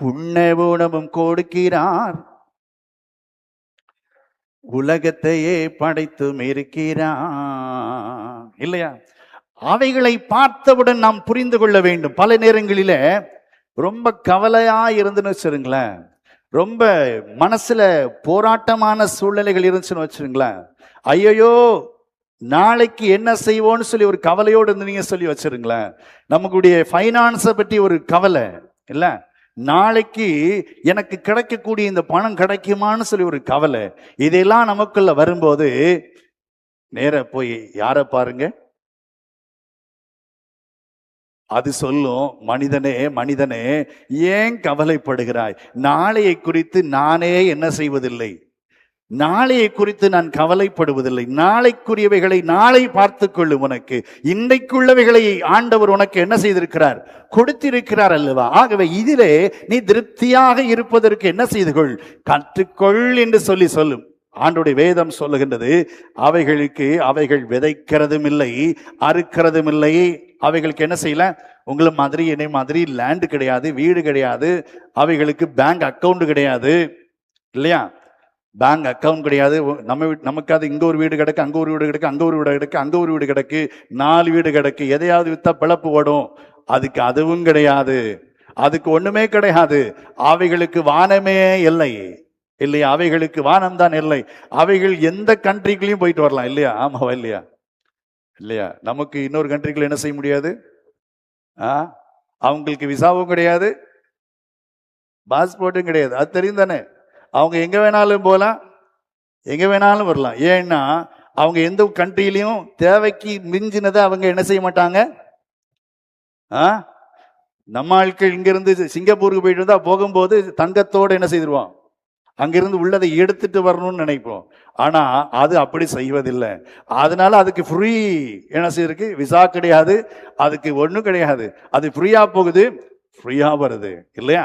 உண்ண உணவும் கொடுக்கிறார், உலகத்தையே படைத்தும் இருக்கிறார். இல்லையா? அவைகளை பார்த்தவுடன் நாம் புரிந்து கொள்ள வேண்டும். பல நேரங்களில ரொம்ப கவலையா இருந்துன்னு வச்சிருங்களேன், ரொம்ப மனசுல போராட்டமான சூழ்நிலைகள் இருந்துச்சுன்னு வச்சிருங்களேன், ஐயோ நாளைக்கு என்ன செய்வோன்னு சொல்லி ஒரு கவலையோடு இருந்து நீங்க சொல்லி வச்சிருங்களேன். நமக்குடைய ஃபைனான்ஸை பற்றி ஒரு கவலை இல்ல, நாளைக்கு எனக்கு கிடைக்கக்கூடிய இந்த பணம் கிடைக்குமான்னு சொல்லி ஒரு கவலை, இதெல்லாம் நமக்குள்ள வரும்போது நேர போய் யார பாருங்க, அது சொல்லும், மனிதனே மனிதனே ஏன் கவலைப்படுகிறாய், நாளையை குறித்து நானே என்ன செய்வதில்லை, நாளையை குறித்து நான் கவலைப்படுவதில்லை, நாளைக்குரியவைகளை நாளை பார்த்து கொள்ளும், உனக்கு இன்றைக்குள்ளவைகளை ஆண்டவர் உனக்கு என்ன செய்திருக்கிறார், கொடுத்திருக்கிறார் அல்லவா. ஆகவே இதிலே நீ திருப்தியாக இருப்பதற்கு என்ன செய்து கொள், கற்றுக்கொள் என்று சொல்லி சொல்லும். ஆண்டுடைய வேதம் சொல்லுகின்றது, அவைகள் விதைக்கிறதும் இல்லை, அறுக்கிறதும் இல்லை. அவைகளுக்கு என்ன செய்யல, உங்களை மாதிரி என்னை மாதிரி லேண்டு கிடையாது, வீடு கிடையாது, அவைகளுக்கு பேங்க் அக்கவுண்ட் கிடையாது. இல்லையா? பேங்க் அக்கவுண்ட் கிடையாது. நமக்காவது இங்க ஒரு வீடு கிடக்கு, அங்க ஒரு வீடு கிடக்கு, அங்க ஒரு வீடு கிடக்கு, அங்க ஒரு வீடு கிடக்கு, 4 வீடு கிடக்கு, எதையாவது வித்தா பிழப்பு ஓடும். அதுக்கு அதுவும் கிடையாது, அதுக்கு ஒண்ணுமே கிடையாது. அவைகளுக்கு வானமே இல்லை. இல்லையா? அவைகளுக்கு வானம் தான் இல்லை. அவைகள் எந்த கண்ட்ரிக்குள்ளயும் போயிட்டு வரலாம். இல்லையா? ஆமாவா இல்லையா? இல்லையா? நமக்கு இன்னொரு கண்ட்ரிக்குள்ள என்ன செய்ய முடியாது. அவங்களுக்கு விசாவும் கிடையாது, பாஸ்போர்ட்டும் கிடையாது. அது தெரியும் தானே? அவங்க எங்க வேணாலும் போகலாம், எங்க வேணாலும் வரலாம். ஏன்னா அவங்க எந்த கண்ட்ரிலையும் தேவைக்கு மிஞ்சினதை அவங்க என்ன செய்ய மாட்டாங்க. நம்ம ஆட்கள் இங்கிருந்து சிங்கப்பூருக்கு போயிட்டு இருந்தா போகும்போது தங்கத்தோடு என்ன செய்திருவோம், அங்கிருந்து உள்ளதை எடுத்துட்டு வரணும்னு நினைப்போம். ஆனா அது அப்படி செய்வதில்லை. அதனால அதுக்கு ஃப்ரீ என்ன செய்யிருக்கு, விசா கிடையாது, அதுக்கு ஒண்ணும் கிடையாது. அது ஃப்ரீயா போகுது, ஃப்ரீயா வருது. இல்லையா?